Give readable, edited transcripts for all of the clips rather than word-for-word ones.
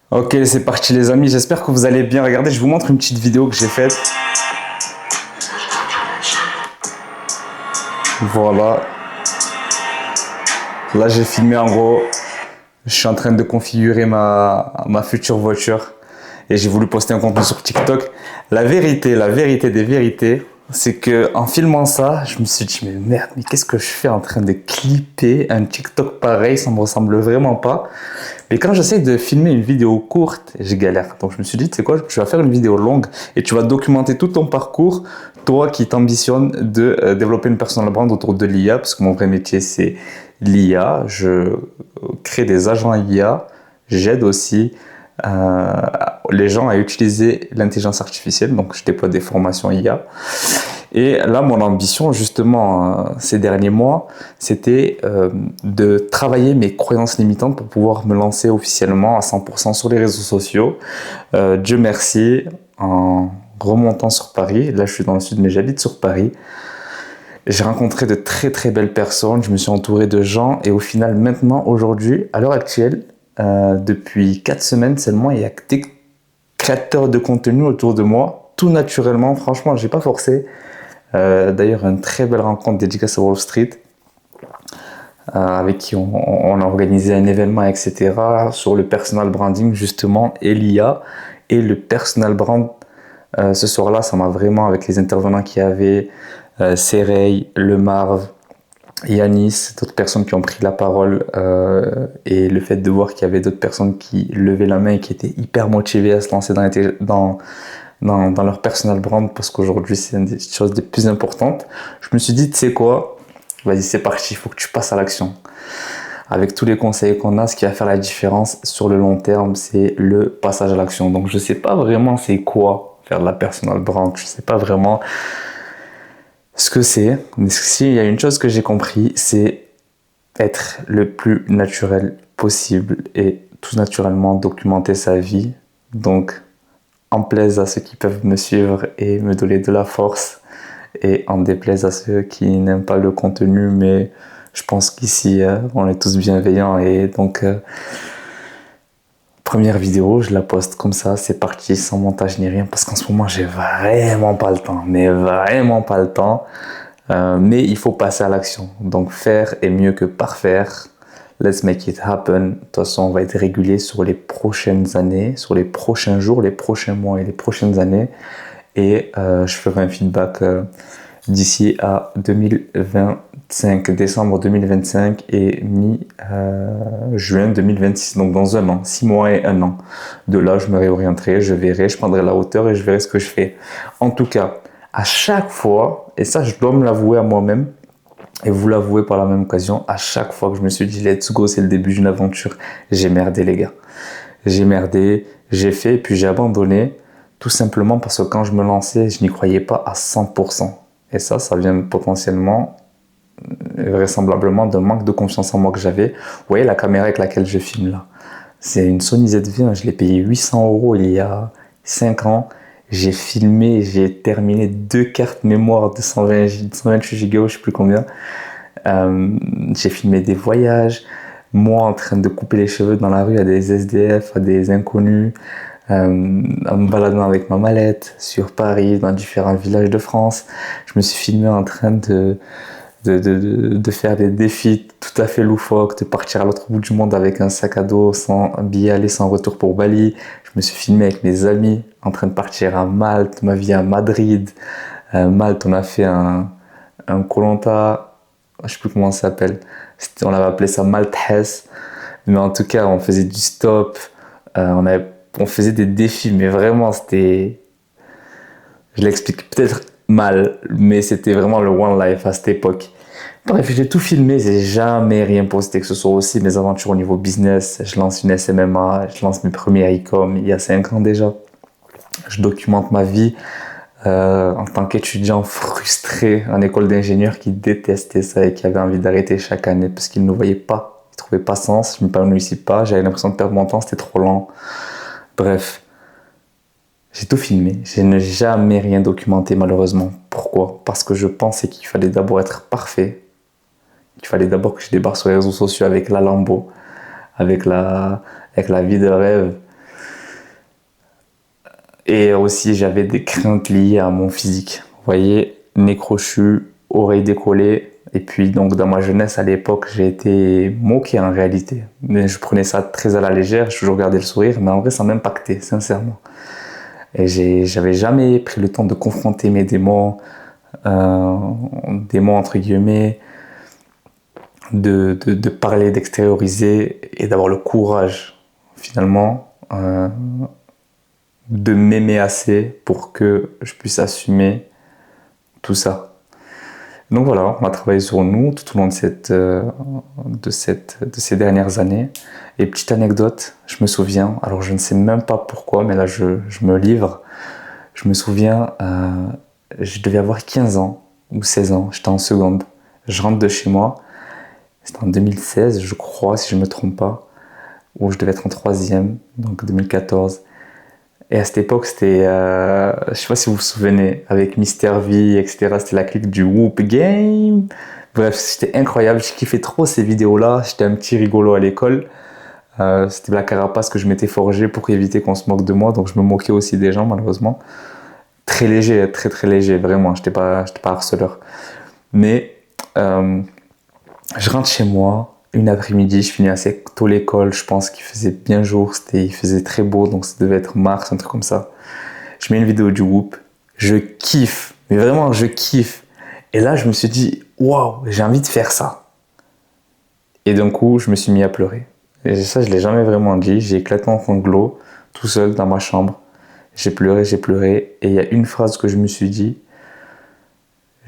Ok, c'est parti les amis, j'espère que vous allez bien. Regardez, je vous montre une petite vidéo que j'ai faite. Voilà. Là, j'ai filmé en gros. Je suis en train de configurer ma future voiture. Et j'ai voulu poster un contenu sur TikTok. La vérité des vérités, c'est que en filmant ça, je me suis dit, mais merde, mais qu'est-ce que je fais en train de clipper un TikTok pareil? Ça me ressemble vraiment pas. Mais quand j'essaie de filmer une vidéo courte, je galère. Donc je me suis dit, tu sais quoi, tu vas faire une vidéo longue et tu vas documenter tout ton parcours, toi qui t'ambitionnes de développer une personal brand autour de l'IA, parce que mon vrai métier c'est l'IA. Je crée des agents IA, j'aide aussi euh, les gens à utiliser l'intelligence artificielle, donc je déploie des formations IA. Et là, mon ambition, justement, ces derniers mois, c'était de travailler mes croyances limitantes pour pouvoir me lancer officiellement à 100% sur les réseaux sociaux. Dieu merci, en remontant sur Paris, là je suis dans le sud, mais j'habite sur Paris, j'ai rencontré de très très belles personnes, je me suis entouré de gens, et au final, maintenant, aujourd'hui, à l'heure actuelle, depuis 4 semaines seulement, il y a que des créateurs de contenu autour de moi, tout naturellement, franchement, j'ai pas forcé. D'ailleurs, une très belle rencontre dédicace à Wall Street, avec qui on a organisé un événement, etc., sur le personal branding, justement, et l'IA. Et le personal brand, ce soir-là, ça m'a vraiment, avec les intervenants qu'il y avait, Serey, Le Marv, Yanis, d'autres personnes qui ont pris la parole, et le fait de voir qu'il y avait d'autres personnes qui levaient la main et qui étaient hyper motivées à se lancer dans leur personal brand, parce qu'aujourd'hui c'est une des choses les plus importantes. Je me suis dit, tu sais quoi, vas-y, c'est parti, il faut que tu passes à l'action. Avec tous les conseils qu'on a, ce qui va faire la différence sur le long terme, c'est le passage à l'action. Donc je sais pas vraiment c'est quoi faire de la personal brand, je sais pas vraiment ce que c'est, mais s'il y a une chose que j'ai compris, c'est être le plus naturel possible et tout naturellement documenter sa vie. Donc en plaise à ceux qui peuvent me suivre et me donner de la force, et en déplaise à ceux qui n'aiment pas le contenu, mais je pense qu'ici on est tous bienveillants, et donc première vidéo, je la poste comme ça, c'est parti, sans montage ni rien, parce qu'en ce moment j'ai vraiment pas le temps, mais vraiment pas le temps. Mais il faut passer à l'action, donc faire est mieux que parfaire. Let's make it happen. De toute façon, on va être régulier sur les prochaines années, sur les prochains jours, les prochains mois et les prochaines années. Et je ferai un feedback d'ici à 2025, décembre 2025 et mi-juin 2026, donc dans un an, 6 mois et un an. De là, je me réorienterai, je verrai, je prendrai la hauteur et je verrai ce que je fais. En tout cas, à chaque fois, et ça je dois me l'avouer à moi-même, et vous l'avouez par la même occasion, à chaque fois que je me suis dit let's go, c'est le début d'une aventure, j'ai merdé les gars. J'ai merdé, j'ai fait et puis j'ai abandonné, tout simplement parce que quand je me lançais, je n'y croyais pas à 100%. Et ça vient potentiellement, vraisemblablement, d'un manque de confiance en moi que j'avais. Vous voyez la caméra avec laquelle je filme là, c'est une Sony ZV, hein, je l'ai payé 800 € il y a 5 ans. J'ai filmé, j'ai terminé 2 cartes mémoire de 128 Go, je sais plus combien. J'ai filmé des voyages, moi en train de couper les cheveux dans la rue à des SDF, à des inconnus, en me baladant avec ma mallette sur Paris, dans différents villages de France. Je me suis filmé en train de faire des défis tout à fait loufoques, de partir à l'autre bout du monde avec un sac à dos sans billet aller, sans retour pour Bali. Je me suis filmé avec mes amis en train de partir à Malte, ma vie à Madrid. Malte, on a fait un koh, je sais plus comment ça s'appelle. On avait appelé ça Malte Hess. Mais en tout cas, on faisait du stop. On faisait des défis, mais vraiment, c'était... Je l'explique peut-être mal, mais c'était vraiment le One Life à cette époque. Bref, j'ai tout filmé, j'ai jamais rien posté, que ce soit aussi mes aventures au niveau business. Je lance une SMMA, je lance mes premiers e-com il y a 5 ans déjà. Je documente ma vie en tant qu'étudiant frustré en école d'ingénieur qui détestait ça et qui avait envie d'arrêter chaque année parce qu'il ne voyait pas, il ne trouvait pas sens, je ne m'épanouissais pas, j'avais l'impression de perdre mon temps, c'était trop lent. Bref, j'ai tout filmé, je n'ai jamais rien documenté malheureusement. Pourquoi? Parce que je pensais qu'il fallait d'abord être parfait, qu'il fallait d'abord que je débarque sur les réseaux sociaux avec la Lambo, avec la vie de rêve. Et aussi, j'avais des craintes liées à mon physique. Vous voyez, nez crochu, oreilles décollées. Et puis, donc, dans ma jeunesse, à l'époque, j'ai été moqué en réalité. Mais je prenais ça très à la légère, je toujours gardais le sourire, mais en vrai, ça m'impactait, sincèrement. Et j'avais jamais pris le temps de confronter mes démons entre guillemets, de parler, d'extérioriser et d'avoir le courage, finalement, de m'aimer assez pour que je puisse assumer tout ça. Donc voilà, on a travaillé sur nous tout au long de ces dernières années. Et petite anecdote, je me souviens, alors je ne sais même pas pourquoi, mais là je me livre. Je me souviens, je devais avoir 15 ans ou 16 ans, j'étais en seconde. Je rentre de chez moi, c'était en 2016 je crois, si je ne me trompe pas, où je devais être en troisième, donc 2014. Et à cette époque, c'était, je sais pas si vous vous souvenez, avec Mister V, etc. C'était la clique du Whoop Game. Bref, c'était incroyable. Je kiffais trop ces vidéos-là. J'étais un petit rigolo à l'école. C'était la carapace que je m'étais forgée pour éviter qu'on se moque de moi. Donc je me moquais aussi des gens, malheureusement. Très léger, très très léger, vraiment. J'étais pas harceleur. Mais je rentre chez moi. Une après-midi, je finis assez tôt l'école, je pense qu'il faisait bien jour, il faisait très beau, donc ça devait être mars, un truc comme ça. Je mets une vidéo du Whoop, je kiffe, mais vraiment je kiffe. Et là, je me suis dit, waouh, j'ai envie de faire ça. Et d'un coup, je me suis mis à pleurer. Et ça, je l'ai jamais vraiment dit, j'ai éclaté en sanglots, tout seul dans ma chambre. J'ai pleuré, et il y a une phrase que je me suis dit,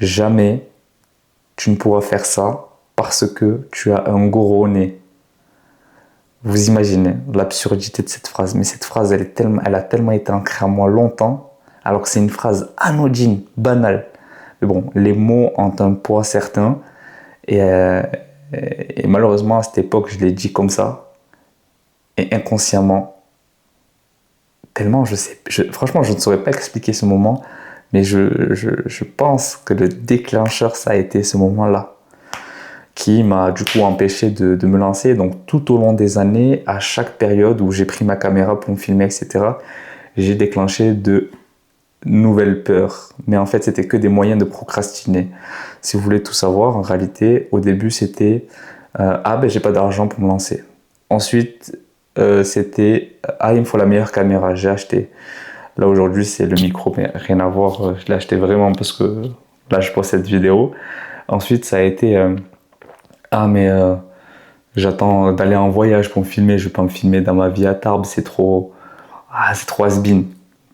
jamais tu ne pourras faire ça parce que tu as un gros nez. Vous imaginez l'absurdité de cette phrase, mais cette phrase, elle a tellement été ancrée en moi longtemps, alors que c'est une phrase anodine, banale. Mais bon, les mots ont un poids certain, et malheureusement, à cette époque, je l'ai dit comme ça, et inconsciemment, tellement franchement, je ne saurais pas expliquer ce moment, mais je pense que le déclencheur, ça a été ce moment-là, qui m'a du coup empêché de me lancer. Donc tout au long des années, à chaque période où j'ai pris ma caméra pour me filmer, etc., j'ai déclenché de nouvelles peurs. Mais en fait, c'était que des moyens de procrastiner. Si vous voulez tout savoir, en réalité, au début, c'était j'ai pas d'argent pour me lancer. Ensuite, c'était il me faut la meilleure caméra, j'ai acheté. Là aujourd'hui, c'est le micro, mais rien à voir, je l'ai acheté vraiment parce que là, je poste cette vidéo. Ensuite, ça a été j'attends d'aller en voyage pour me filmer, je vais pas me filmer dans ma vie à Tarbes, c'est trop has-been.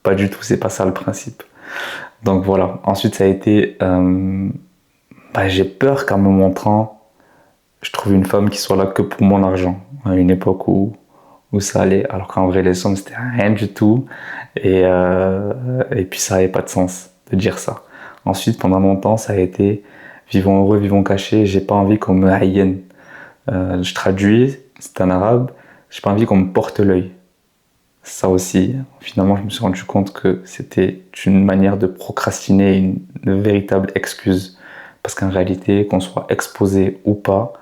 Pas du tout, c'est pas ça le principe. Donc voilà. Ensuite, ça a été, j'ai peur qu'en me montrant, je trouve une femme qui soit là que pour mon argent. À une époque où ça allait, alors qu'en vrai, les sommes, c'était rien du tout. Et puis, ça avait pas de sens de dire ça. Ensuite, pendant longtemps, ça a été vivons heureux, vivons cachés. J'ai pas envie qu'on me haïenne. Je traduis, c'est en arabe. J'ai pas envie qu'on me porte l'œil. Ça aussi, finalement, je me suis rendu compte que c'était une manière de procrastiner, une véritable excuse. Parce qu'en réalité, qu'on soit exposé ou pas,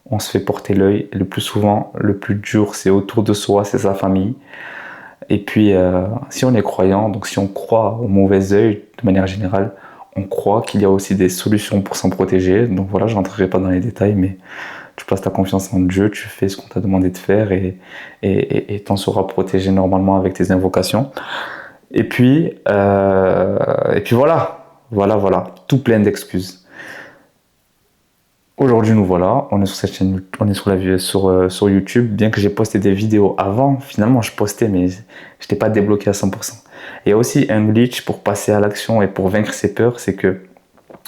on se fait porter l'œil. Le plus souvent, le plus dur, c'est autour de soi, c'est sa famille. Et puis, si on est croyant, donc si on croit au mauvais œil, de manière générale, on croit qu'il y a aussi des solutions pour s'en protéger. Donc voilà, je rentrerai pas dans les détails, mais tu places ta confiance en Dieu, tu fais ce qu'on t'a demandé de faire et t'en seras protégé normalement avec tes invocations. Et puis voilà, tout plein d'excuses. Aujourd'hui, nous voilà, on est sur cette chaîne, on est sur YouTube, bien que j'ai posté des vidéos avant, finalement je postais, mais je n'étais pas débloqué à 100%. Il y a aussi un glitch pour passer à l'action et pour vaincre ses peurs, c'est que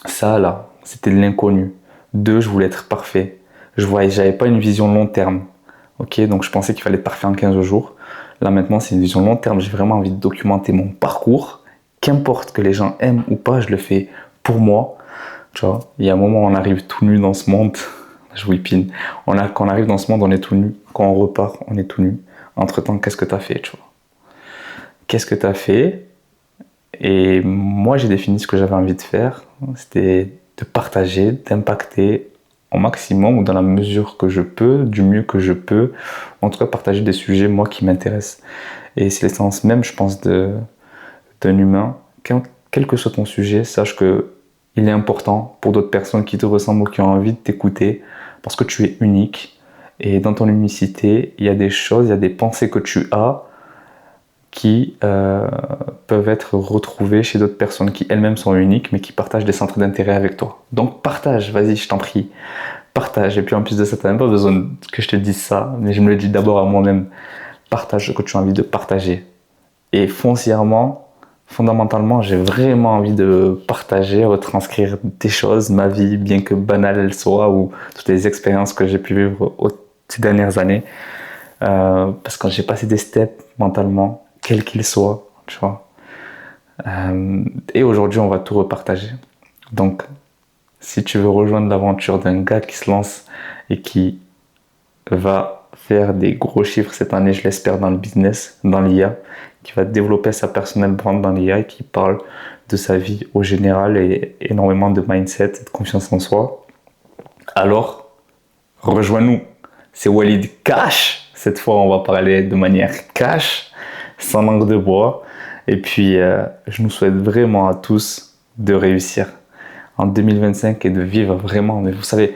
ça là, c'était de l'inconnu. 2, je voulais être parfait. J'avais pas une vision long terme. Ok, donc je pensais qu'il fallait être parfait en 15 jours. Là maintenant, c'est une vision long terme. J'ai vraiment envie de documenter mon parcours. Qu'importe que les gens aiment ou pas, je le fais pour moi. Tu vois, il y a un moment où on arrive tout nu dans ce monde. Je whippine. Quand on arrive dans ce monde, on est tout nu. Quand on repart, on est tout nu. Entre-temps, qu'est-ce que tu as fait, tu vois? Qu'est-ce que tu as fait? Et moi, j'ai défini ce que j'avais envie de faire. C'était de partager, d'impacter au maximum ou dans la mesure que je peux, du mieux que je peux. En tout cas, partager des sujets, moi, qui m'intéressent. Et c'est l'essence même, je pense, de d'un humain, quel que soit ton sujet, sache que il est important pour d'autres personnes qui te ressemblent ou qui ont envie de t'écouter parce que tu es unique. Et dans ton unicité, il y a des choses, il y a des pensées que tu as qui peuvent être retrouvées chez d'autres personnes qui elles-mêmes sont uniques mais qui partagent des centres d'intérêt avec toi. Donc partage, vas-y, je t'en prie, partage. Et puis en plus de ça, tu n'as même pas besoin que je te dise ça, mais je me le dis d'abord à moi-même. Partage ce que tu as envie de partager. Et foncièrement, fondamentalement, j'ai vraiment envie de partager, retranscrire des choses, ma vie, bien que banale elle soit, ou toutes les expériences que j'ai pu vivre ces dernières années. Parce que j'ai passé des steps mentalement, quels qu'ils soient, tu vois. Et aujourd'hui, on va tout repartager. Donc, si tu veux rejoindre l'aventure d'un gars qui se lance et qui va faire des gros chiffres cette année, je l'espère, dans le business, dans l'IA, qui va développer sa personal brand dans l'IA et qui parle de sa vie au général et énormément de mindset et de confiance en soi, alors rejoins-nous. C'est Walid Cash. Cette fois, on va parler de manière cash, sans langue de bois. Et puis, je nous souhaite vraiment à tous de réussir en 2025 et de vivre vraiment, mais vous savez,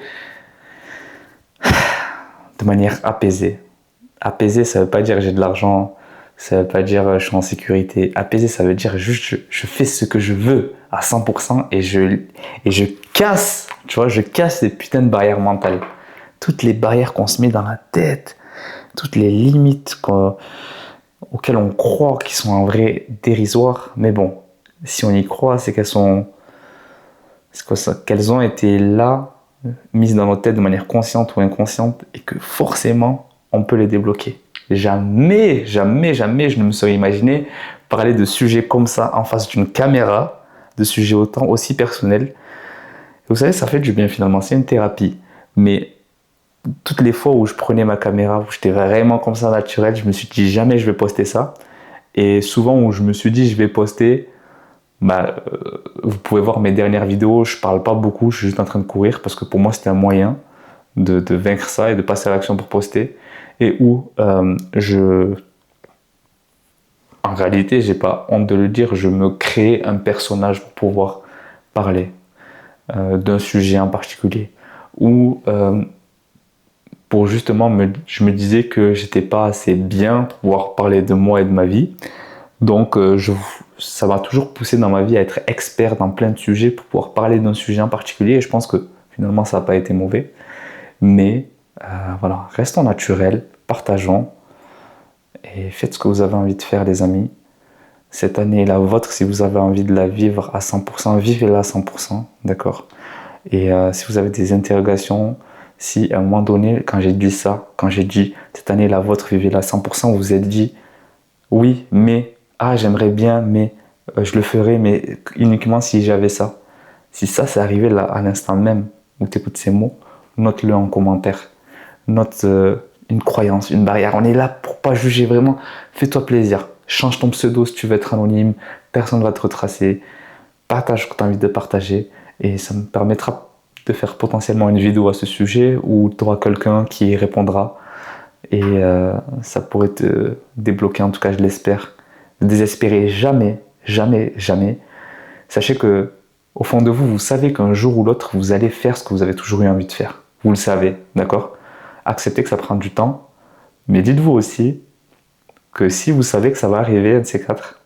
de manière apaisée. Apaisé, ça veut pas dire j'ai de l'argent, ça veut pas dire je suis en sécurité. Apaisé, ça veut dire juste je fais ce que je veux à 100% et je casse, tu vois, je casse les putains de barrières mentales. Toutes les barrières qu'on se met dans la tête, toutes les limites auxquelles on croit qui sont en vrai dérisoires. Mais bon, si on y croit, c'est qu'elles ont été là, mises dans nos têtes de manière consciente ou inconsciente et que forcément, on peut les débloquer. Jamais, jamais, jamais je ne me serais imaginé parler de sujets comme ça en face d'une caméra, de sujets autant aussi personnels. Et vous savez, ça fait du bien finalement, c'est une thérapie. Mais toutes les fois où je prenais ma caméra, où j'étais vraiment comme ça naturel, je me suis dit jamais je vais poster ça. Et souvent où je me suis dit je vais poster, vous pouvez voir mes dernières vidéos, je parle pas beaucoup, je suis juste en train de courir parce que pour moi c'était un moyen de vaincre ça et de passer à l'action pour poster. Et où en réalité, j'ai pas honte de le dire, je me crée un personnage pour pouvoir parler d'un sujet en particulier. Ou pour justement, je me disais que j'étais pas assez bien pour pouvoir parler de moi et de ma vie. Donc ça m'a toujours poussé dans ma vie à être expert dans plein de sujets pour pouvoir parler d'un sujet en particulier. Et je pense que finalement, ça n'a pas été mauvais. Mais voilà, restons naturels, partageons et faites ce que vous avez envie de faire, les amis. Cette année est la vôtre. Si vous avez envie de la vivre à 100%, vivez-la à 100%, d'accord? Et si vous avez des interrogations, si à un moment donné, quand j'ai dit ça, quand j'ai dit cette année est la vôtre, vivez-la à 100%, vous vous êtes dit oui, mais, j'aimerais bien, mais je le ferais, mais uniquement si j'avais ça. Si ça, c'est arrivé là, à l'instant même où tu écoutes ces mots, note-le en commentaire. Note une croyance, une barrière. On est là pour pas juger vraiment. Fais-toi plaisir. Change ton pseudo si tu veux être anonyme. Personne ne va te retracer. Partage ce que tu as envie de partager. Et ça me permettra de faire potentiellement une vidéo à ce sujet où tu auras quelqu'un qui y répondra. Et ça pourrait te débloquer, en tout cas je l'espère. Ne désespérez jamais, jamais, jamais. Sachez que au fond de vous, vous savez qu'un jour ou l'autre, vous allez faire ce que vous avez toujours eu envie de faire. Vous le savez, d'accord? Acceptez que ça prend du temps, mais dites-vous aussi que si vous savez que ça va arriver, un de ces quatre,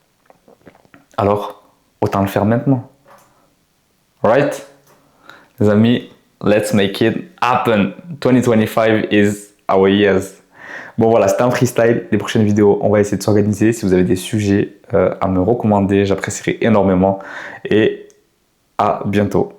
alors autant le faire maintenant. Alright? Les amis, let's make it happen. 2025 is our years. Bon voilà, c'était un freestyle. Les prochaines vidéos, on va essayer de s'organiser. Si vous avez des sujets à me recommander, j'apprécierai énormément. Et à bientôt.